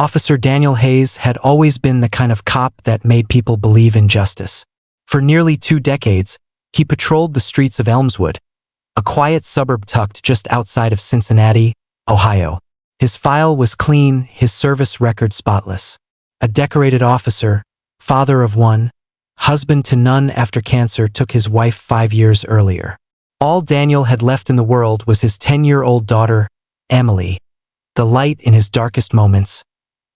Officer Daniel Hayes had always been the kind of cop that made people believe in justice. For nearly 2 decades, he patrolled the streets of Elmswood, a quiet suburb tucked just outside of Cincinnati, Ohio. His file was clean, his service record spotless. A decorated officer, father of 1, husband to none after cancer took his wife 5 years earlier. All Daniel had left in the world was his 10-year-old daughter, Emily, the light in his darkest moments.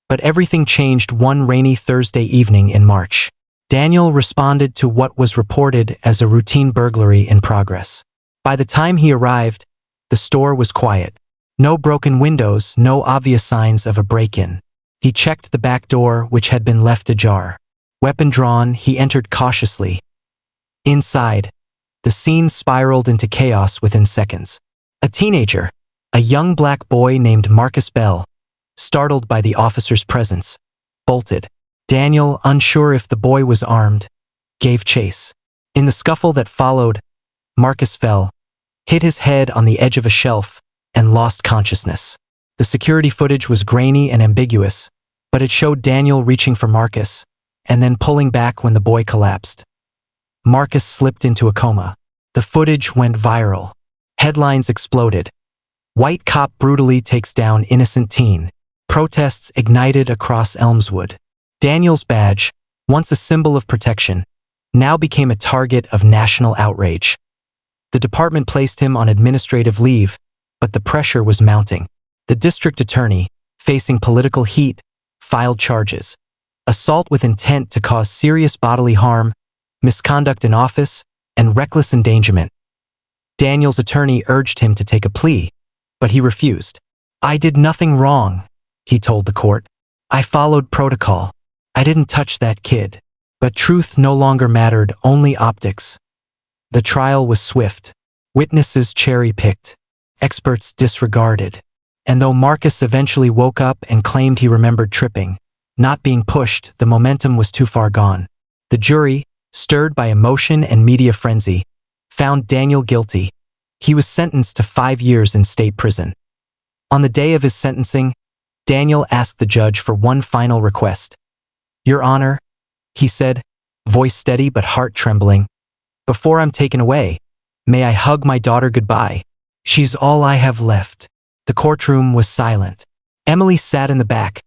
But everything changed one rainy Thursday evening in March. Daniel responded to what was reported as a routine burglary in progress. By the time he arrived, the store was quiet. No broken windows, no obvious signs of a break-in. He checked the back door, which had been left ajar. Weapon drawn, he entered cautiously. Inside, the scene spiraled into chaos within seconds. A teenager, a young black boy named Marcus Bell, startled by the officer's presence, bolted. Daniel, unsure if the boy was armed, gave chase. In the scuffle that followed, Marcus fell, hit his head on the edge of a shelf, and lost consciousness. The security footage was grainy and ambiguous, but it showed Daniel reaching for Marcus, and then pulling back when the boy collapsed. Marcus slipped into a coma. The footage went viral. Headlines exploded. White cop brutally takes down innocent teen. Protests ignited across Elmswood. Daniel's badge, once a symbol of protection, now became a target of national outrage. The department placed him on administrative leave, but the pressure was mounting. The district attorney, facing political heat, filed charges. Assault with intent to cause serious bodily harm, misconduct in office, and reckless endangerment. Daniel's attorney urged him to take a plea, but he refused. "I did nothing wrong," he told the court. "I followed protocol. I didn't touch that kid." But truth no longer mattered, only optics. The trial was swift. Witnesses cherry-picked. Experts disregarded. And though Marcus eventually woke up and claimed he remembered tripping, not being pushed, the momentum was too far gone. The jury, stirred by emotion and media frenzy, found Daniel guilty. He was sentenced to 5 years in state prison. On the day of his sentencing, Daniel asked the judge for one final request. "Your Honor," he said, voice steady but heart trembling, "before I'm taken away, may I hug my daughter goodbye? She's all I have left." The courtroom was silent. Emily sat in the back,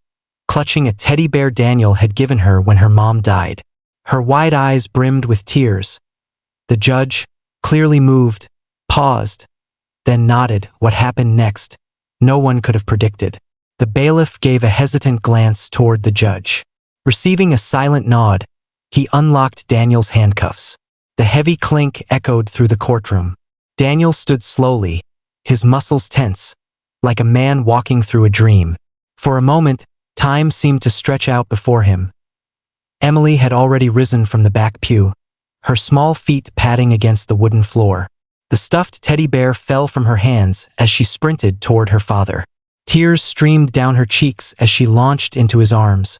clutching a teddy bear Daniel had given her when her mom died. Her wide eyes brimmed with tears. The judge, clearly moved, paused, then nodded. What happened next, no one could have predicted. The bailiff gave a hesitant glance toward the judge. Receiving a silent nod, he unlocked Daniel's handcuffs. The heavy clink echoed through the courtroom. Daniel stood slowly, his muscles tense, like a man walking through a dream. For a moment, time seemed to stretch out before him. Emily had already risen from the back pew, her small feet padding against the wooden floor. The stuffed teddy bear fell from her hands as she sprinted toward her father. Tears streamed down her cheeks as she launched into his arms.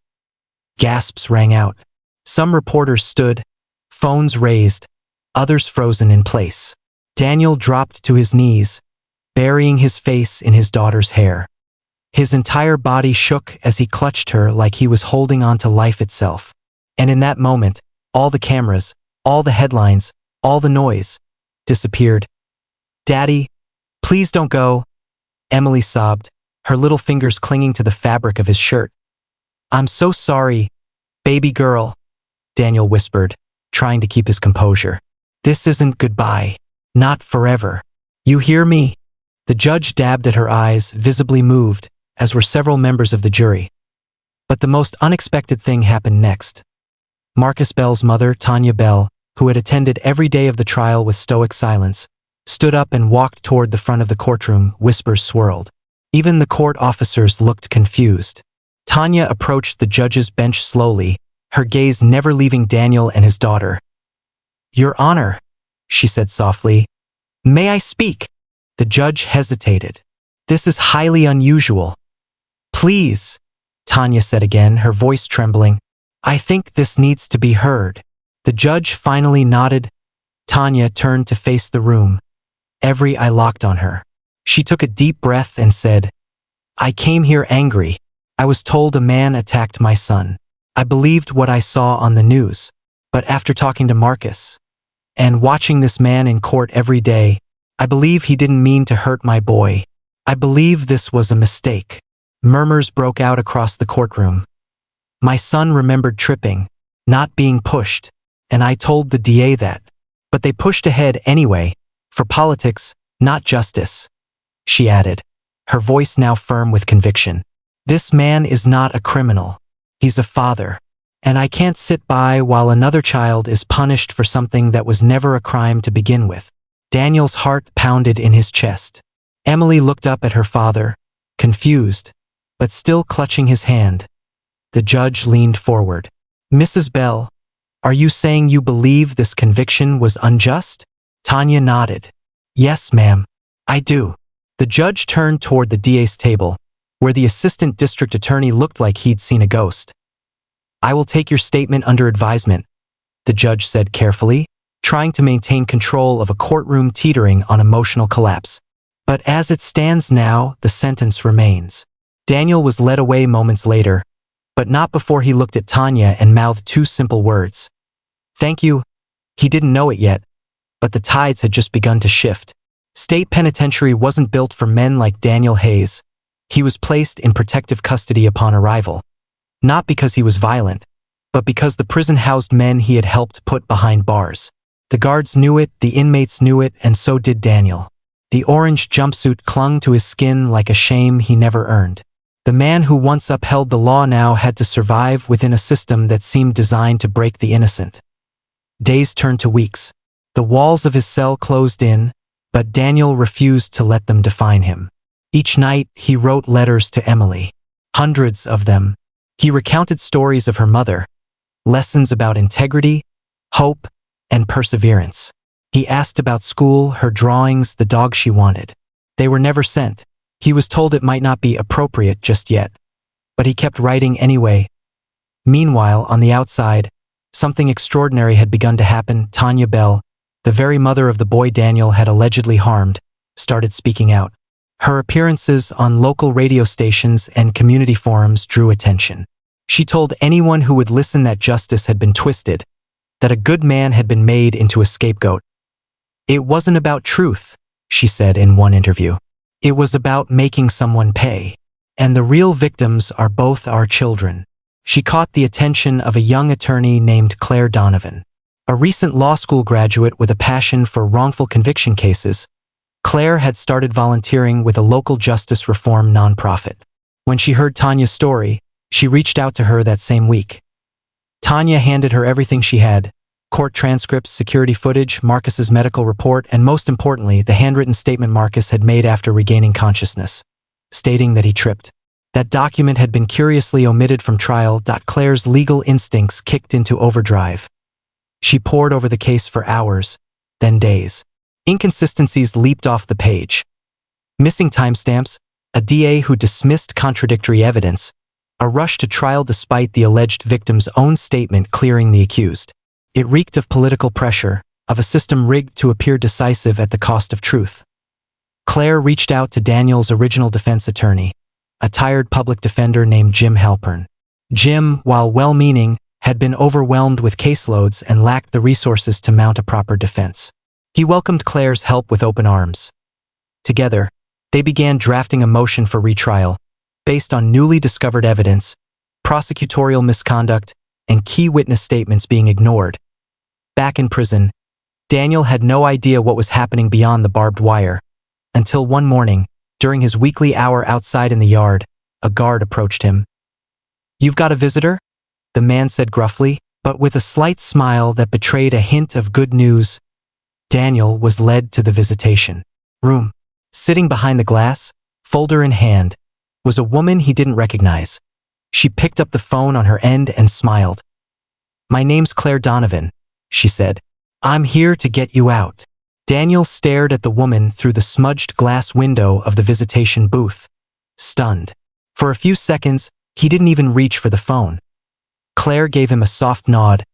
Gasps rang out. Some reporters stood, phones raised, others frozen in place. Daniel dropped to his knees, burying his face in his daughter's hair. His entire body shook as he clutched her like he was holding on to life itself. And in that moment, all the cameras, all the headlines, all the noise, disappeared. "Daddy, please don't go," Emily sobbed, her little fingers clinging to the fabric of his shirt. "I'm so sorry, baby girl," Daniel whispered, trying to keep his composure. "This isn't goodbye. Not forever. You hear me?" The judge dabbed at her eyes, visibly moved, as were several members of the jury. But the most unexpected thing happened next. Marcus Bell's mother, Tanya Bell, who had attended every day of the trial with stoic silence, stood up and walked toward the front of the courtroom. Whispers swirled. Even the court officers looked confused. Tanya approached the judge's bench slowly, her gaze never leaving Daniel and his daughter. "Your Honor," she said softly, "may I speak?" The judge hesitated. "This is highly unusual." "Please," Tanya said again, her voice trembling. "I think this needs to be heard." The judge finally nodded. Tanya turned to face the room, every eye locked on her. She took a deep breath and said, "I came here angry. I was told a man attacked my son. I believed what I saw on the news. But after talking to Marcus and watching this man in court every day, I believe he didn't mean to hurt my boy. I believe this was a mistake." Murmurs broke out across the courtroom. My son remembered tripping, not being pushed, and I told the DA that. But they pushed ahead anyway, for politics, not justice, she added, her voice now firm with conviction. This man is not a criminal. He's a father. And I can't sit by while another child is punished for something that was never a crime to begin with. Daniel's heart pounded in his chest. Emily looked up at her father, confused, but still clutching his hand. The judge leaned forward. "Mrs. Bell, are you saying you believe this conviction was unjust?" Tanya nodded. "Yes, ma'am, I do." The judge turned toward the DA's table, where the assistant district attorney looked like he'd seen a ghost. "I will take your statement under advisement," the judge said carefully, trying to maintain control of a courtroom teetering on emotional collapse. "But as it stands now, the sentence remains." Daniel was led away moments later, but not before he looked at Tanya and mouthed two simple words. "Thank you." He didn't know it yet, but the tides had just begun to shift. State penitentiary wasn't built for men like Daniel Hayes. He was placed in protective custody upon arrival. Not because he was violent, but because the prison housed men he had helped put behind bars. The guards knew it, the inmates knew it, and so did Daniel. The orange jumpsuit clung to his skin like a shame he never earned. The man who once upheld the law now had to survive within a system that seemed designed to break the innocent. Days turned to weeks. The walls of his cell closed in, but Daniel refused to let them define him. Each night, he wrote letters to Emily. Hundreds of them. He recounted stories of her mother, lessons about integrity, hope, and perseverance. He asked about school, her drawings, the dog she wanted. They were never sent. He was told it might not be appropriate just yet, but he kept writing anyway. Meanwhile, on the outside, something extraordinary had begun to happen. Tanya Bell, the very mother of the boy Daniel had allegedly harmed, started speaking out. Her appearances on local radio stations and community forums drew attention. She told anyone who would listen that justice had been twisted, that a good man had been made into a scapegoat. "It wasn't about truth," she said in one interview. "It was about making someone pay. And the real victims are both our children." She caught the attention of a young attorney named Claire Donovan. A recent law school graduate with a passion for wrongful conviction cases, Claire had started volunteering with a local justice reform nonprofit. When she heard Tanya's story, she reached out to her that same week. Tanya handed her everything she had: court transcripts, security footage, Marcus's medical report, and most importantly, the handwritten statement Marcus had made after regaining consciousness, stating that he tripped. That document had been curiously omitted from trial. Claire's legal instincts kicked into overdrive. She pored over the case for hours, then days. Inconsistencies leaped off the page. Missing timestamps, a DA who dismissed contradictory evidence, a rush to trial despite the alleged victim's own statement clearing the accused. It reeked of political pressure, of a system rigged to appear decisive at the cost of truth. Claire reached out to Daniel's original defense attorney, a tired public defender named Jim Halpern. Jim, while well-meaning, had been overwhelmed with caseloads and lacked the resources to mount a proper defense. He welcomed Claire's help with open arms. Together, they began drafting a motion for retrial, based on newly discovered evidence, prosecutorial misconduct, and key witness statements being ignored. Back in prison, Daniel had no idea what was happening beyond the barbed wire, until one morning, during his weekly hour outside in the yard, a guard approached him. "You've got a visitor?" the man said gruffly, but with a slight smile that betrayed a hint of good news. Daniel was led to the visitation room. Sitting behind the glass, folder in hand, was a woman he didn't recognize. She picked up the phone on her end and smiled. "My name's Claire Donovan," she said. "I'm here to get you out." Daniel stared at the woman through the smudged glass window of the visitation booth, stunned. For a few seconds, he didn't even reach for the phone. Claire gave him a soft nod,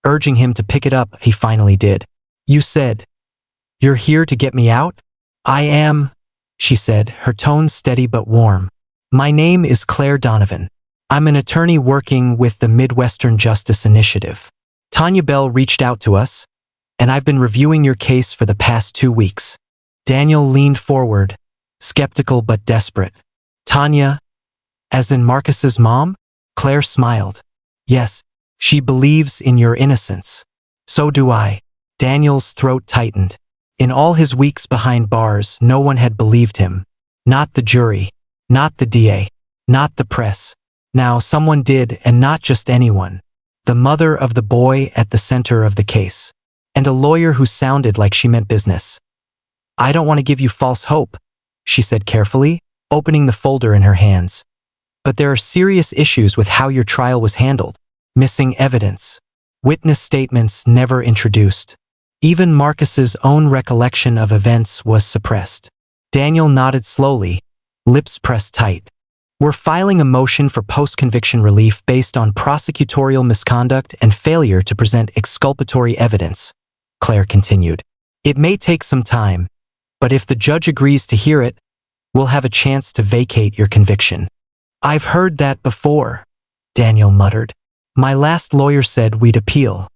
urging him to pick it up. He finally did. "You said, you're here to get me out?" "I am," she said, her tone steady but warm. "My name is Claire Donovan. I'm an attorney working with the Midwestern Justice Initiative. Tanya Bell reached out to us, and I've been reviewing your case for the past 2 weeks. Daniel leaned forward, skeptical but desperate. Tanya, as in Marcus's mom? Claire smiled. Yes, she believes in your innocence. So do I. Daniel's throat tightened. In all his weeks behind bars, no one had believed him. Not the jury, not the DA, not the press. Now someone did, and not just anyone. The mother of the boy at the center of the case. And a lawyer who sounded like she meant business. I don't want to give you false hope, she said carefully, opening the folder in her hands. But there are serious issues with how your trial was handled. Missing evidence. Witness statements never introduced. Even Marcus's own recollection of events was suppressed. Daniel nodded slowly, lips pressed tight. We're filing a motion for post-conviction relief based on prosecutorial misconduct and failure to present exculpatory evidence, Claire continued. It may take some time, but if the judge agrees to hear it, we'll have a chance to vacate your conviction. I've heard that before, Daniel muttered. My last lawyer said we'd appeal.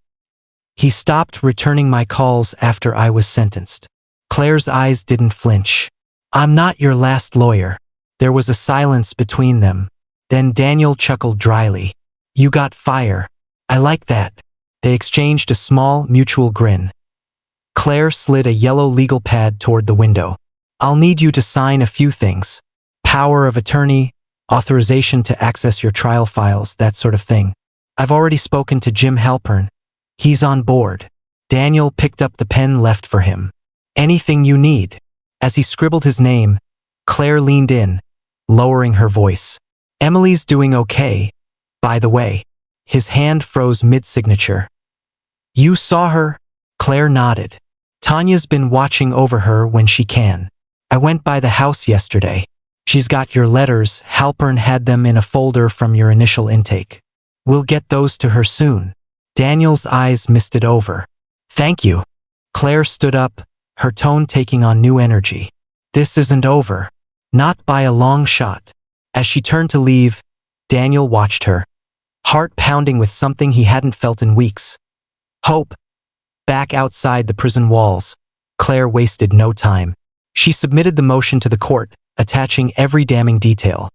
He stopped returning my calls after I was sentenced. Claire's eyes didn't flinch. I'm not your last lawyer. There was a silence between them. Then Daniel chuckled dryly. You got fire. I like that. They exchanged a small, mutual grin. Claire slid a yellow legal pad toward the window. I'll need you to sign a few things. Power of attorney, authorization to access your trial files, that sort of thing. I've already spoken to Jim Halpern. He's on board. Daniel picked up the pen left for him. Anything you need. As he scribbled his name, Claire leaned in, lowering her voice. Emily's doing okay, by the way. His hand froze mid-signature. You saw her? Claire nodded. Tanya's been watching over her when she can. I went by the house yesterday. She's got your letters. Halpern had them in a folder from your initial intake. We'll get those to her soon. Daniel's eyes misted over. Thank you. Claire stood up, her tone taking on new energy. This isn't over. Not by a long shot. As she turned to leave, Daniel watched her, heart pounding with something he hadn't felt in weeks. Hope. Back outside the prison walls, Claire wasted no time. She submitted the motion to the court, attaching every damning detail.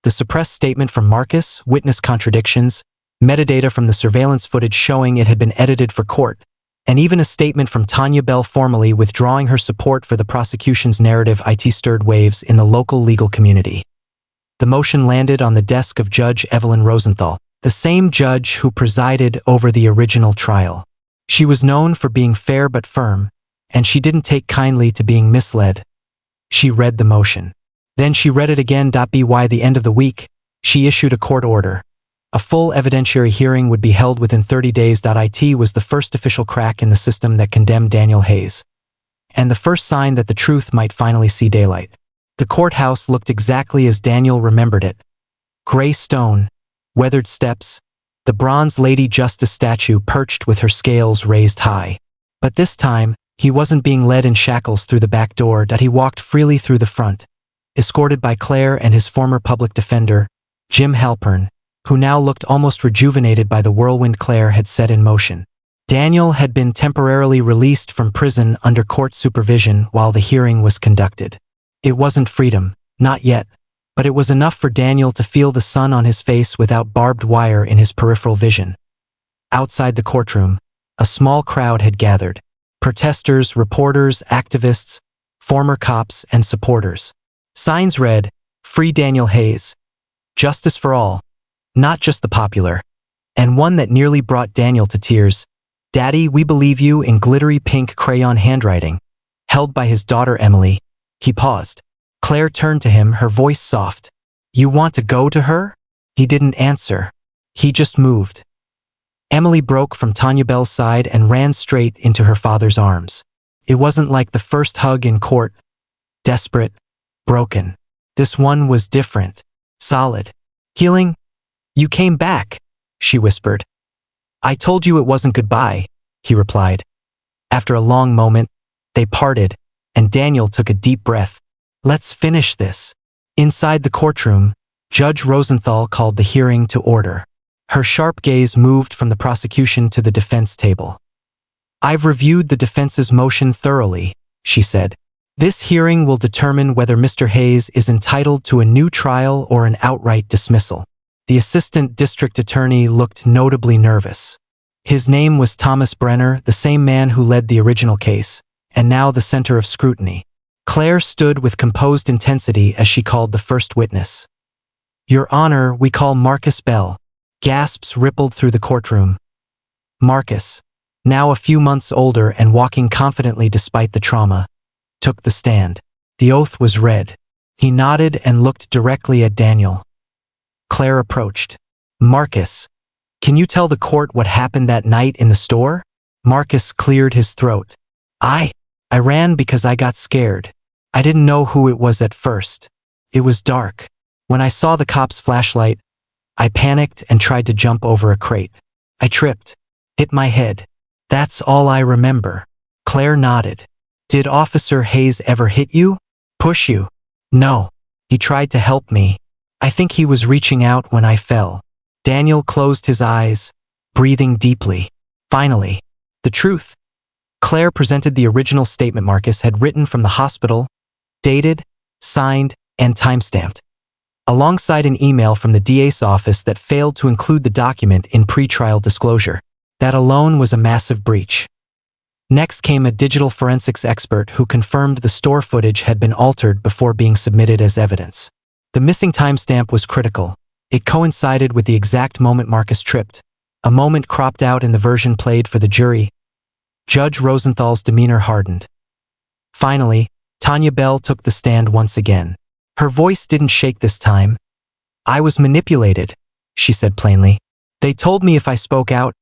The suppressed statement from Marcus, witness contradictions, metadata from the surveillance footage showing it had been edited for court, and even a statement from Tanya Bell formally withdrawing her support for the prosecution's narrative. It stirred waves in the local legal community. The motion landed on the desk of Judge Evelyn Rosenthal, the same judge who presided over the original trial. She was known for being fair but firm, and she didn't take kindly to being misled. She read the motion. Then she read it again. By the end of the week, she issued a court order. A full evidentiary hearing would be held within 30 days. It was the first official crack in the system that condemned Daniel Hayes, and the first sign that the truth might finally see daylight. The courthouse looked exactly as Daniel remembered it. Gray stone, weathered steps, the bronze Lady Justice statue perched with her scales raised high. But this time, he wasn't being led in shackles through the back door. He walked freely through the front, escorted by Claire and his former public defender, Jim Halpern, who now looked almost rejuvenated by the whirlwind Claire had set in motion. Daniel had been temporarily released from prison under court supervision while the hearing was conducted. It wasn't freedom, not yet, but it was enough for Daniel to feel the sun on his face without barbed wire in his peripheral vision. Outside the courtroom, a small crowd had gathered. Protesters, reporters, activists, former cops, and supporters. Signs read, "Free Daniel Hayes. Justice for all. Not just the popular." And one that nearly brought Daniel to tears. "Daddy, we believe you," in glittery pink crayon handwriting, held by his daughter Emily. He paused. Claire turned to him, her voice soft. "You want to go to her?" He didn't answer. He just moved. Emily broke from Tanya Bell's side and ran straight into her father's arms. It wasn't like the first hug in court. Desperate, broken. This one was different. Solid. Healing? "You came back," she whispered. "I told you it wasn't goodbye," he replied. After a long moment, they parted, and Daniel took a deep breath. Let's finish this. Inside the courtroom, Judge Rosenthal called the hearing to order. Her sharp gaze moved from the prosecution to the defense table. "I've reviewed the defense's motion thoroughly," she said. "This hearing will determine whether Mr. Hayes is entitled to a new trial or an outright dismissal." The assistant district attorney looked notably nervous. His name was Thomas Brenner, the same man who led the original case, and now the center of scrutiny. Claire stood with composed intensity as she called the first witness. "Your Honor, we call Marcus Bell." Gasps rippled through the courtroom. Marcus, now a few months older and walking confidently despite the trauma, took the stand. The oath was read. He nodded and looked directly at Daniel. Claire approached. "Marcus, can you tell the court what happened that night in the store?" Marcus cleared his throat. I ran because I got scared. I didn't know who it was at first. It was dark. When I saw the cop's flashlight, I panicked and tried to jump over a crate. I tripped, hit my head. That's all I remember." Claire nodded. "Did Officer Hayes ever hit you? Push you?" "No. He tried to help me. I think he was reaching out when I fell." Daniel closed his eyes, breathing deeply. Finally, the truth. Claire presented the original statement Marcus had written from the hospital, dated, signed, and timestamped, alongside an email from the DA's office that failed to include the document in pretrial disclosure. That alone was a massive breach. Next came a digital forensics expert who confirmed the store footage had been altered before being submitted as evidence. The missing timestamp was critical. It coincided with the exact moment Marcus tripped, a moment cropped out in the version played for the jury. Judge Rosenthal's demeanor hardened. Finally, Tanya Bell took the stand once again. Her voice didn't shake this time. "I was manipulated," she said plainly. "They told me if I spoke out,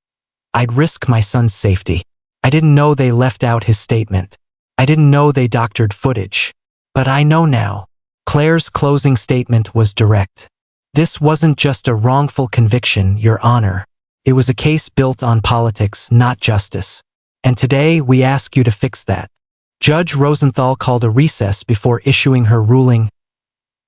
I'd risk my son's safety. I didn't know they left out his statement. I didn't know they doctored footage. But I know now." Claire's closing statement was direct. "This wasn't just a wrongful conviction, Your Honor. It was a case built on politics, not justice. And today we ask you to fix that." Judge Rosenthal called a recess before issuing her ruling.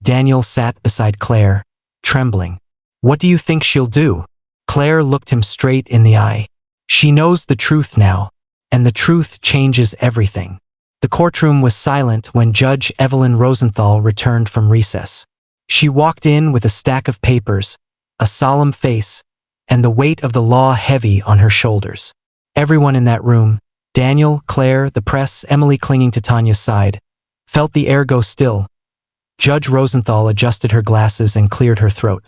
Daniel sat beside Claire, trembling. "What do you think she'll do?" Claire looked him straight in the eye. "She knows the truth now, and the truth changes everything." The courtroom was silent when Judge Evelyn Rosenthal returned from recess. She walked in with a stack of papers, a solemn face, and the weight of the law heavy on her shoulders. Everyone in that room, Daniel, Claire, the press, Emily clinging to Tanya's side, felt the air go still. Judge Rosenthal adjusted her glasses and cleared her throat.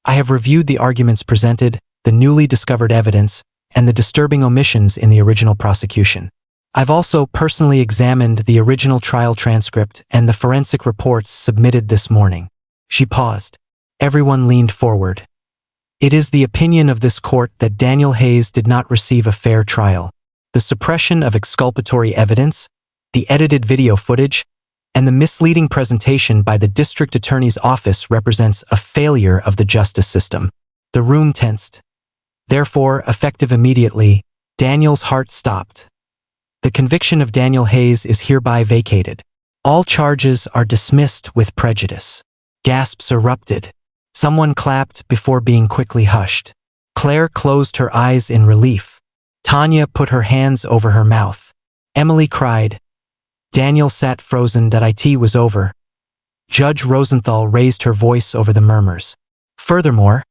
"I have reviewed the arguments presented, the newly discovered evidence, and the disturbing omissions in the original prosecution. I've also personally examined the original trial transcript and the forensic reports submitted this morning." She paused. Everyone leaned forward. "It is the opinion of this court that Daniel Hayes did not receive a fair trial. The suppression of exculpatory evidence, the edited video footage, and the misleading presentation by the district attorney's office represents a failure of the justice system." The room tensed. Therefore, effective immediately, Daniel's heart stopped. "The conviction of Daniel Hayes is hereby vacated. All charges are dismissed with prejudice." Gasps erupted. Someone clapped before being quickly hushed. Claire closed her eyes in relief. Tanya put her hands over her mouth. Emily cried. Daniel sat frozen. It was over. Judge Rosenthal raised her voice over the murmurs. "Furthermore,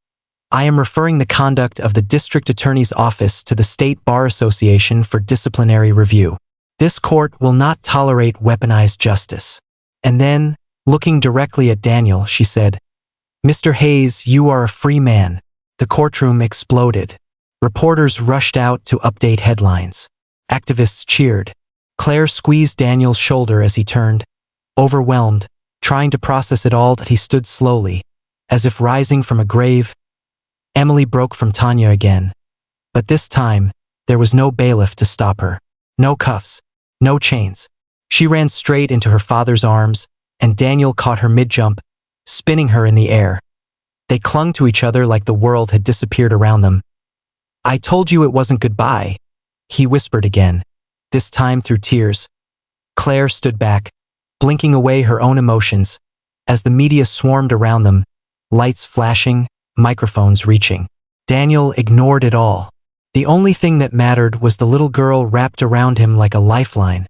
I am referring the conduct of the District Attorney's Office to the State Bar Association for disciplinary review. This court will not tolerate weaponized justice." And then, looking directly at Daniel, she said, "Mr. Hayes, you are a free man." The courtroom exploded. Reporters rushed out to update headlines. Activists cheered. Claire squeezed Daniel's shoulder as he turned. Overwhelmed, trying to process it all, he stood slowly, as if rising from a grave. Emily broke from Tanya again. But this time, there was no bailiff to stop her. No cuffs, no chains. She ran straight into her father's arms, and Daniel caught her mid-jump, spinning her in the air. They clung to each other like the world had disappeared around them. "I told you it wasn't goodbye," he whispered again, this time through tears. Claire stood back, blinking away her own emotions, as the media swarmed around them, lights flashing, microphones reaching. Daniel ignored it all. The only thing that mattered was the little girl wrapped around him like a lifeline.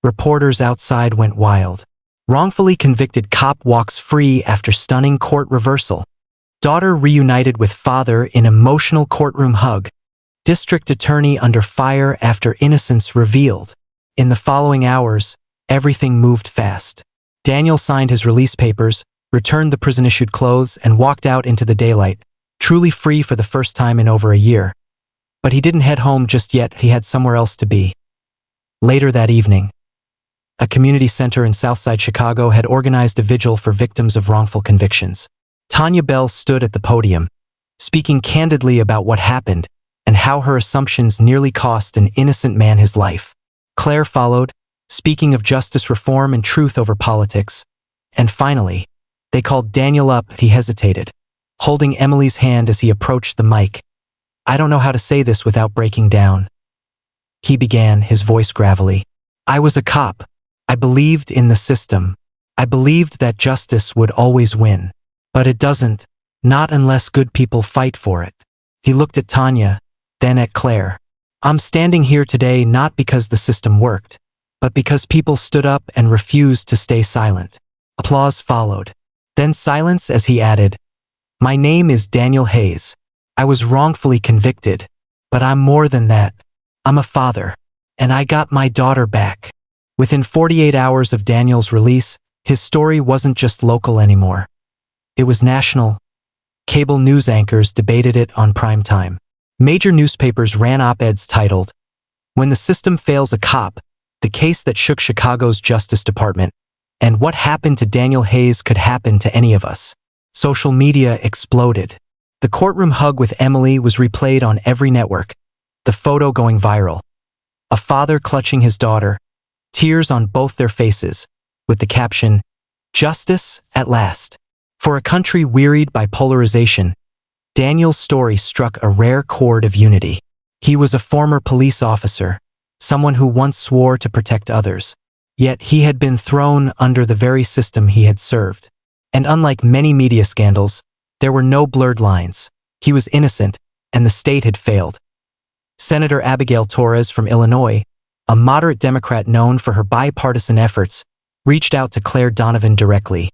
Reporters outside went wild. Wrongfully convicted cop walks free after stunning court reversal. Daughter reunited with father in emotional courtroom hug. District attorney under fire after innocence revealed. In the following hours, everything moved fast. Daniel signed his release papers, returned the prison-issued clothes, and walked out into the daylight, truly free for the first time in over a year. But he didn't head home just yet, he had somewhere else to be. Later that evening, a community center in Southside Chicago had organized a vigil for victims of wrongful convictions. Tanya Bell stood at the podium, speaking candidly about what happened and how her assumptions nearly cost an innocent man his life. Claire followed, speaking of justice reform and truth over politics. And finally, they called Daniel up. He hesitated, holding Emily's hand as he approached the mic. "I don't know how to say this without breaking down," he began, his voice gravelly. "I was a cop. I believed in the system. I believed that justice would always win. But it doesn't, not unless good people fight for it." He looked at Tanya, then at Claire. "I'm standing here today not because the system worked, but because people stood up and refused to stay silent." Applause followed. Then silence as he added, "My name is Daniel Hayes. I was wrongfully convicted, but I'm more than that. I'm a father, and I got my daughter back." Within 48 hours of Daniel's release, his story wasn't just local anymore. It was national. Cable news anchors debated it on prime time. Major newspapers ran op-eds titled, "When the System Fails a Cop, the Case That Shook Chicago's Justice Department, and What Happened to Daniel Hayes Could Happen to Any of Us." Social media exploded. The courtroom hug with Emily was replayed on every network, the photo going viral. A father clutching his daughter, tears on both their faces, with the caption, "Justice at last." For a country wearied by polarization, Daniel's story struck a rare chord of unity. He was a former police officer, someone who once swore to protect others. Yet he had been thrown under the very system he had served. And unlike many media scandals, there were no blurred lines. He was innocent, and the state had failed. Senator Abigail Torres from Illinois, a moderate Democrat known for her bipartisan efforts, reached out to Claire Donovan directly.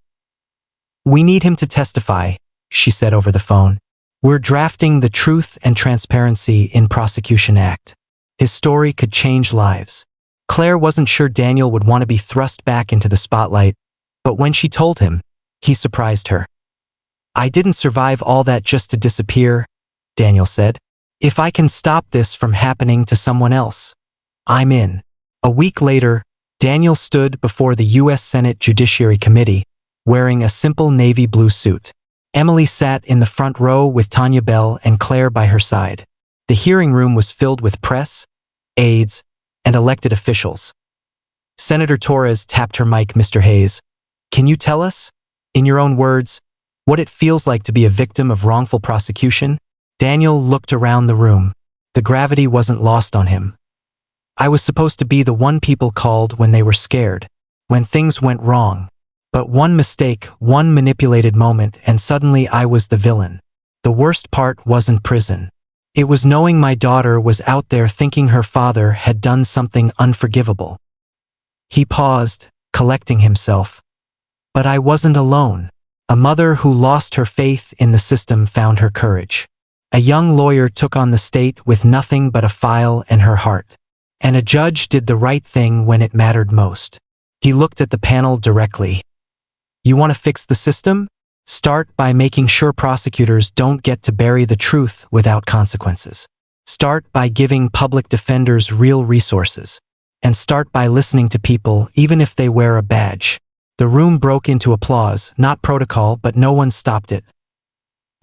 "We need him to testify," she said over the phone. "We're drafting the Truth and Transparency in Prosecution Act. His story could change lives." Claire wasn't sure Daniel would want to be thrust back into the spotlight, but when she told him, he surprised her. "I didn't survive all that just to disappear," Daniel said. "If I can stop this from happening to someone else, I'm in." A week later, Daniel stood before the U.S. Senate Judiciary Committee, wearing a simple navy blue suit. Emily sat in the front row with Tanya Bell and Claire by her side. The hearing room was filled with press, aides, and elected officials. Senator Torres tapped her mic. "Mr. Hayes, can you tell us, in your own words, what it feels like to be a victim of wrongful prosecution?" Daniel looked around the room. The gravity wasn't lost on him. "I was supposed to be the one people called when they were scared, when things went wrong. But one mistake, one manipulated moment, and suddenly I was the villain. The worst part wasn't prison. It was knowing my daughter was out there thinking her father had done something unforgivable." He paused, collecting himself. "But I wasn't alone. A mother who lost her faith in the system found her courage. A young lawyer took on the state with nothing but a file and her heart. And a judge did the right thing when it mattered most." He looked at the panel directly. "You want to fix the system? Start by making sure prosecutors don't get to bury the truth without consequences. Start by giving public defenders real resources. And start by listening to people even if they wear a badge." The room broke into applause, not protocol, but no one stopped it.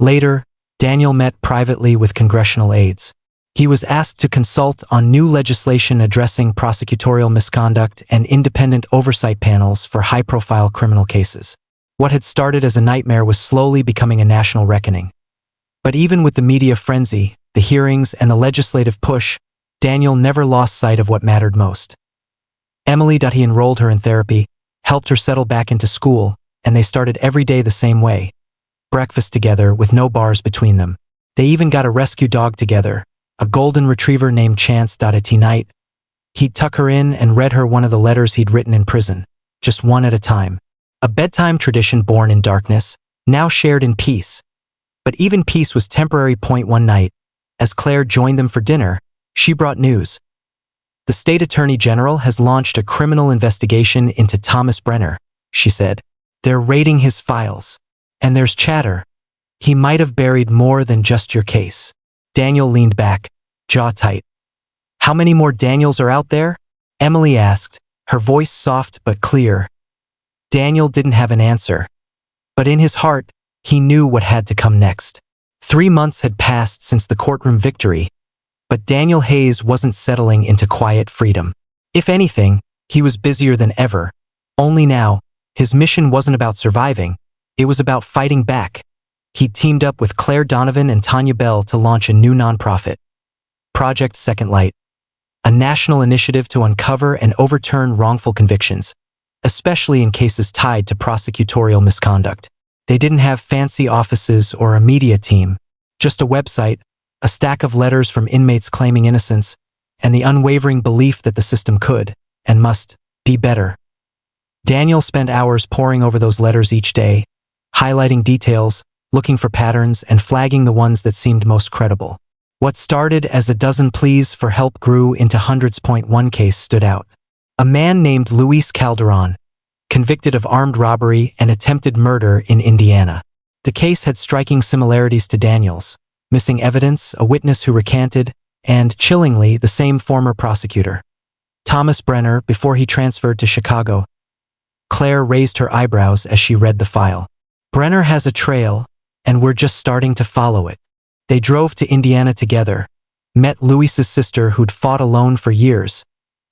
Later, Daniel met privately with congressional aides. He was asked to consult on new legislation addressing prosecutorial misconduct and independent oversight panels for high-profile criminal cases. What had started as a nightmare was slowly becoming a national reckoning. But even with the media frenzy, the hearings, and the legislative push, Daniel never lost sight of what mattered most. Emily. He enrolled her in therapy, helped her settle back into school, and they started every day the same way. breakfast together with no bars between them. They even got a rescue dog together, a golden retriever named Chance. At night, he'd tuck her in and read her one of the letters he'd written in prison, just one at a time. A bedtime tradition born in darkness, now shared in peace. But even peace was temporary. One night, as Claire joined them for dinner, she brought news. The state attorney general has launched a criminal investigation into Thomas Brenner, she said. They're raiding his files. And there's chatter. He might have buried more than just your case. Daniel leaned back, jaw tight. How many more Daniels are out there? Emily asked, her voice soft but clear. Daniel didn't have an answer. But in his heart, he knew what had to come next. 3 months had passed since the courtroom victory, but Daniel Hayes wasn't settling into quiet freedom. If anything, he was busier than ever. Only now, his mission wasn't about surviving, it was about fighting back. He'd teamed up with Claire Donovan and Tanya Bell to launch a new nonprofit, Project Second Light, a national initiative to uncover and overturn wrongful convictions, especially in cases tied to prosecutorial misconduct. They didn't have fancy offices or a media team, just a website, a stack of letters from inmates claiming innocence, and the unwavering belief that the system could, and must, be better. Daniel spent hours poring over those letters each day, highlighting details, looking for patterns, and flagging the ones that seemed most credible. What started as a dozen pleas for help grew into hundreds. One case stood out. A man named Luis Calderon, convicted of armed robbery and attempted murder in Indiana. The case had striking similarities to Daniel's, missing evidence, a witness who recanted, and, chillingly, the same former prosecutor, Thomas Brenner, before he transferred to Chicago. Claire raised her eyebrows as she read the file. Brenner has a trail, and we're just starting to follow it. They drove to Indiana together, met Luis's sister who'd fought alone for years,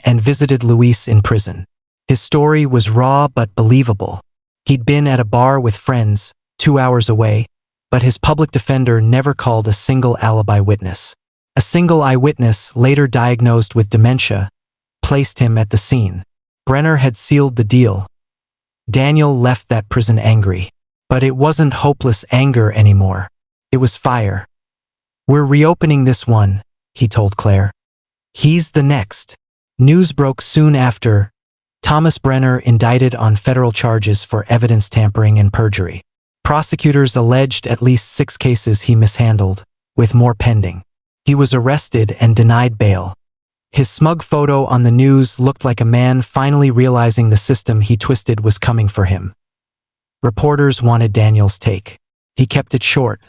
and visited Luis in prison. His story was raw but believable. He'd been at a bar with friends, 2 hours away, but his public defender never called a single alibi witness. A single eyewitness, later diagnosed with dementia, placed him at the scene. Brenner had sealed the deal. Daniel left that prison angry. But it wasn't hopeless anger anymore. It was fire. We're reopening this one, he told Claire. He's the next. News broke soon after. Thomas Brenner indicted on federal charges for evidence tampering and perjury. Prosecutors alleged at least 6 cases he mishandled, with more pending. He was arrested and denied bail. His smug photo on the news looked like a man finally realizing the system he twisted was coming for him. Reporters wanted Daniel's take. He kept it short.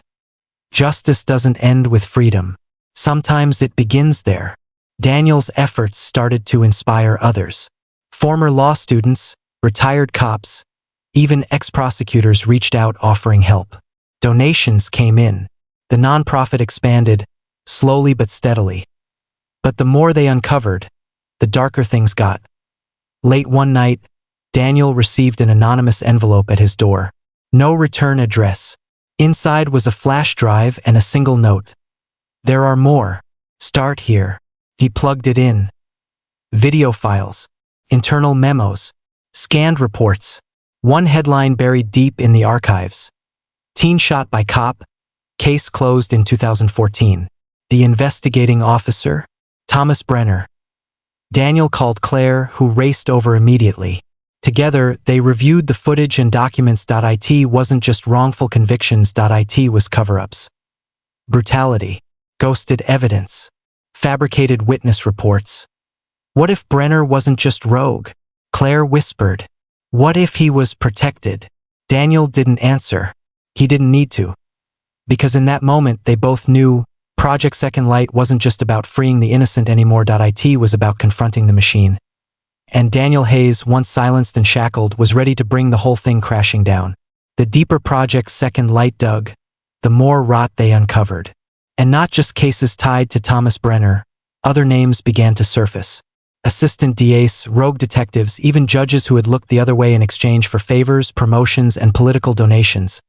Justice doesn't end with freedom. Sometimes it begins there. Daniel's efforts started to inspire others. Former law students, retired cops, even ex-prosecutors reached out offering help. Donations came in. The nonprofit expanded, slowly but steadily. But the more they uncovered, the darker things got. Late one night, Daniel received an anonymous envelope at his door. No return address. Inside was a flash drive and a single note. There are more. Start here. He plugged it in. Video files, internal memos, scanned reports. One headline buried deep in the archives. Teen shot by cop. Case closed in 2014. The investigating officer, Thomas Brenner. Daniel called Claire, who raced over immediately. Together, they reviewed the footage and documents. It wasn't just wrongful convictions. It was cover-ups. Brutality. Ghosted evidence. Fabricated witness reports. What if Brenner wasn't just rogue? Claire whispered. What if he was protected? Daniel didn't answer. He didn't need to. Because in that moment, they both knew Project Second Light wasn't just about freeing the innocent anymore. It was about confronting the machine. And Daniel Hayes, once silenced and shackled, was ready to bring the whole thing crashing down. The deeper Project Second Light dug, the more rot they uncovered. And not just cases tied to Thomas Brenner, other names began to surface. Assistant DAs, rogue detectives, even judges who had looked the other way in exchange for favors, promotions, and political donations.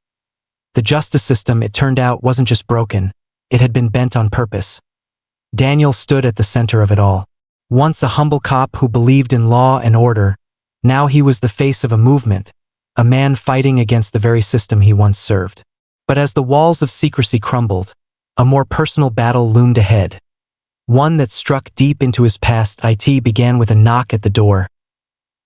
The justice system, it turned out, wasn't just broken, it had been bent on purpose. Daniel stood at the center of it all. Once a humble cop who believed in law and order, now he was the face of a movement, a man fighting against the very system he once served. But as the walls of secrecy crumbled, a more personal battle loomed ahead. One that struck deep into his past. It began with a knock at the door.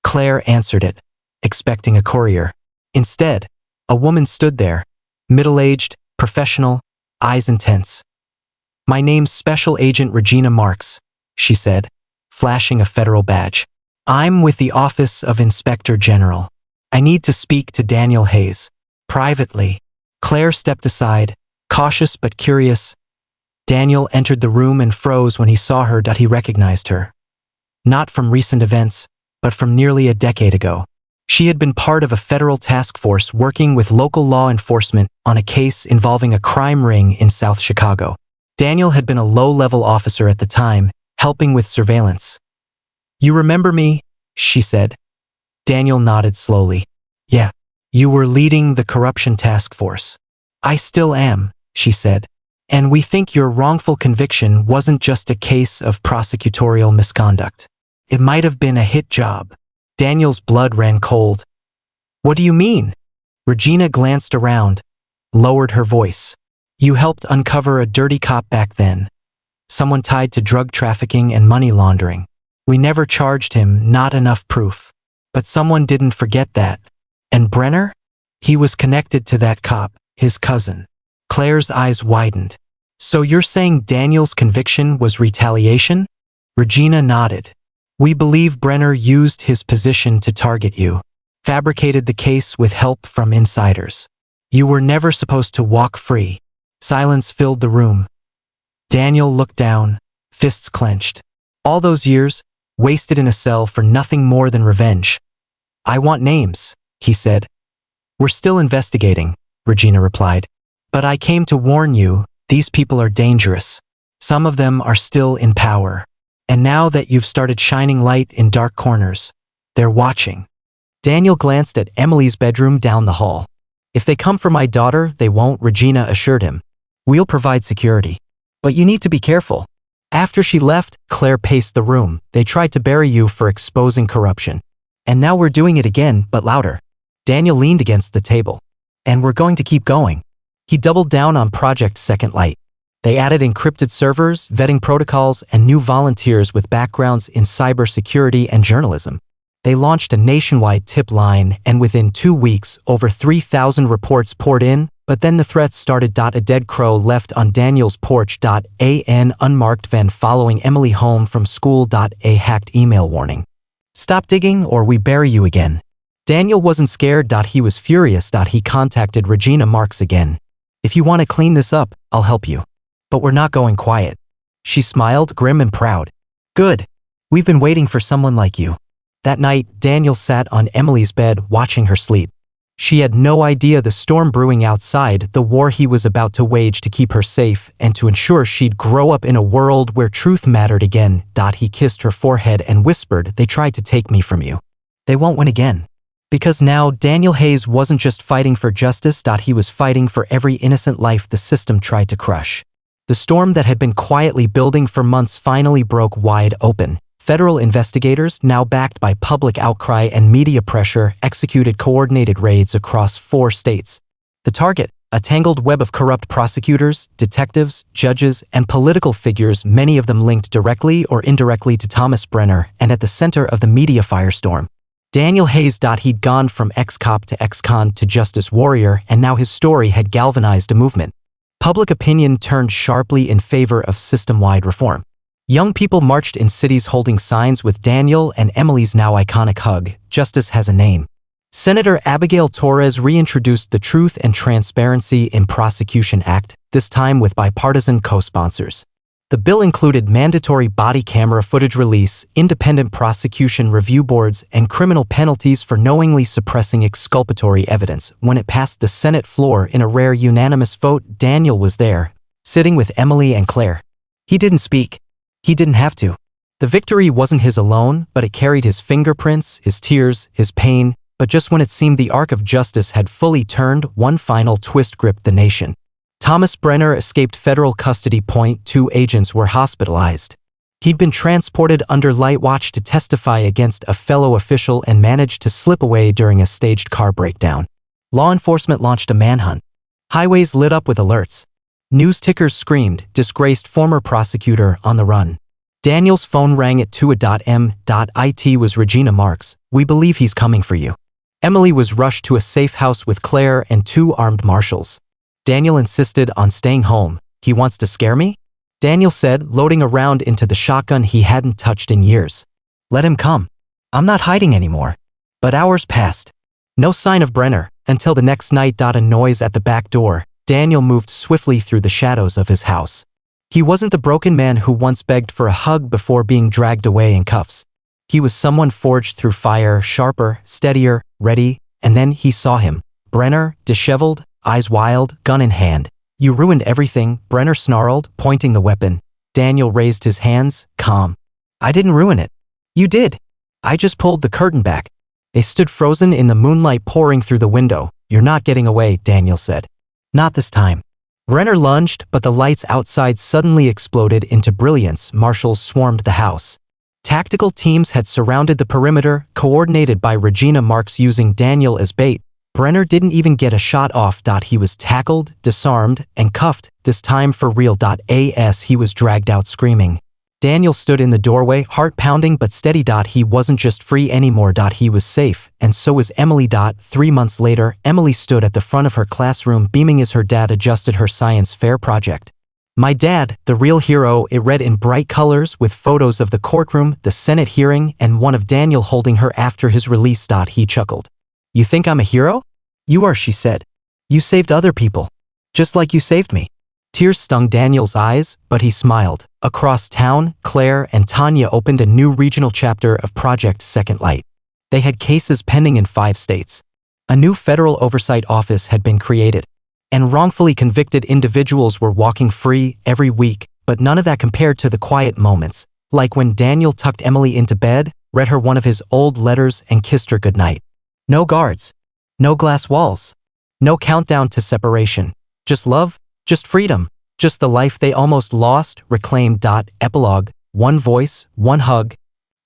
Claire answered it, expecting a courier. Instead, a woman stood there, middle-aged, professional, eyes intense. "My name's Special Agent Regina Marks," she said, flashing a federal badge. "I'm with the Office of Inspector General. I need to speak to Daniel Hayes. Privately." Claire stepped aside, cautious but curious. Daniel entered the room and froze when he saw her. He recognized her. Not from recent events, but from nearly a decade ago. She had been part of a federal task force working with local law enforcement on a case involving a crime ring in South Chicago. Daniel had been a low-level officer at the time, helping with surveillance. "You remember me?" she said. Daniel nodded slowly. "Yeah, you were leading the corruption task force." "I still am," she said. "And we think your wrongful conviction wasn't just a case of prosecutorial misconduct. It might have been a hit job." Daniel's blood ran cold. "What do you mean?" Regina glanced around, lowered her voice. "You helped uncover a dirty cop back then. Someone tied to drug trafficking and money laundering. We never charged him, not enough proof. But someone didn't forget that. And Brenner? He was connected to that cop, his cousin." Claire's eyes widened. "So you're saying Daniel's conviction was retaliation?" Regina nodded. "We believe Brenner used his position to target you, fabricated the case with help from insiders. You were never supposed to walk free." Silence filled the room. Daniel looked down, fists clenched. All those years, wasted in a cell for nothing more than revenge. "I want names," he said. "We're still investigating," Regina replied. "But I came to warn you, these people are dangerous. Some of them are still in power. And now that you've started shining light in dark corners, they're watching." Daniel glanced at Emily's bedroom down the hall. "If they come for my daughter, they won't," Regina assured him. "We'll provide security. But you need to be careful." After she left, Claire paced the room. "They tried to bury you for exposing corruption. And now we're doing it again, but louder." Daniel leaned against the table. "And we're going to keep going." He doubled down on Project Second Light. They added encrypted servers, vetting protocols, and new volunteers with backgrounds in cybersecurity and journalism. They launched a nationwide tip line, and within 2 weeks, over 3,000 reports poured in, but then the threats started. A dead crow left on Daniel's porch. An unmarked van following Emily home from school. A hacked email warning. "Stop digging or we bury you again." Daniel wasn't scared. He was furious. He contacted Regina Marks again. "If you want to clean this up, I'll help you. But we're not going quiet." She smiled, grim and proud. "Good. We've been waiting for someone like you." That night, Daniel sat on Emily's bed watching her sleep. She had no idea the storm brewing outside, the war he was about to wage to keep her safe and to ensure she'd grow up in a world where truth mattered again. He kissed her forehead and whispered, "They tried to take me from you. They won't win again." Because now, Daniel Hayes wasn't just fighting for justice. He was fighting for every innocent life the system tried to crush. The storm that had been quietly building for months finally broke wide open. Federal investigators, now backed by public outcry and media pressure, executed coordinated raids across 4 states. The target, a tangled web of corrupt prosecutors, detectives, judges, and political figures, many of them linked directly or indirectly to Thomas Brenner, and at the center of the media firestorm. Daniel Hayes. He'd gone from ex-cop to ex-con to justice warrior, and now his story had galvanized a movement. Public opinion turned sharply in favor of system-wide reform. Young people marched in cities holding signs with Daniel and Emily's now iconic hug, "Justice has a name." Senator Abigail Torres reintroduced the Truth and Transparency in Prosecution Act, this time with bipartisan co-sponsors. The bill included mandatory body camera footage release, independent prosecution review boards, and criminal penalties for knowingly suppressing exculpatory evidence. When it passed the Senate floor in a rare unanimous vote, Daniel was there, sitting with Emily and Claire. He didn't speak. He didn't have to. The victory wasn't his alone, but it carried his fingerprints, his tears, his pain. But just when it seemed the arc of justice had fully turned, one final twist gripped the nation. Thomas Brenner escaped federal custody. 2 agents were hospitalized. He'd been transported under light watch to testify against a fellow official and managed to slip away during a staged car breakdown. Law enforcement launched a manhunt. Highways lit up with alerts. News tickers screamed, disgraced former prosecutor on the run. Daniel's phone rang at 2:00 was Regina Marks. We believe he's coming for you. Emily was rushed to a safe house with Claire and 2 armed marshals. Daniel insisted on staying home. He wants to scare me? Daniel said, loading a round into the shotgun he hadn't touched in years. Let him come. I'm not hiding anymore. But hours passed. No sign of Brenner, until the next night. A noise at the back door. Daniel moved swiftly through the shadows of his house. He wasn't the broken man who once begged for a hug before being dragged away in cuffs. He was someone forged through fire, sharper, steadier, ready, and then he saw him. Brenner, disheveled, eyes wild, gun in hand. You ruined everything, Brenner snarled, pointing the weapon. Daniel raised his hands, calm. I didn't ruin it. You did. I just pulled the curtain back. They stood frozen in the moonlight pouring through the window. You're not getting away, Daniel said. Not this time. Brenner lunged, but the lights outside suddenly exploded into brilliance. Marshals swarmed the house. Tactical teams had surrounded the perimeter, coordinated by Regina Marks using Daniel as bait. Brenner didn't even get a shot off. He was tackled, disarmed, and cuffed, this time for real. As he was dragged out screaming. Daniel stood in the doorway, heart pounding but steady. He wasn't just free anymore. He was safe, and so was Emily. 3 months later, Emily stood at the front of her classroom beaming as her dad adjusted her science fair project. My dad, the real hero, it read in bright colors with photos of the courtroom, the Senate hearing, and one of Daniel holding her after his release. He chuckled. You think I'm a hero? You are, she said. You saved other people. Just like you saved me. Tears stung Daniel's eyes, but he smiled. Across town, Claire and Tanya opened a new regional chapter of Project Second Light. They had cases pending in 5 states. A new federal oversight office had been created. And wrongfully convicted individuals were walking free every week, but none of that compared to the quiet moments, like when Daniel tucked Emily into bed, read her one of his old letters, and kissed her goodnight. No guards. No glass walls. No countdown to separation. Just love. Just freedom. Just the life they almost lost, reclaimed. Epilogue. One voice, one hug.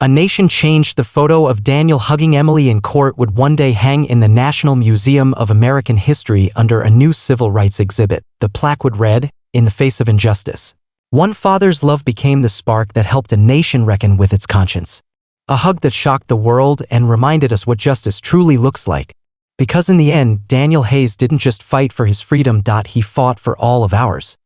A nation changed. The photo of Daniel hugging Emily in court would one day hang in the National Museum of American History under a new civil rights exhibit. The plaque would read, "In the face of injustice. One father's love became the spark that helped a nation reckon with its conscience." A hug that shocked the world and reminded us what justice truly looks like. Because in the end, Daniel Hayes didn't just fight for his freedom. He fought for all of ours.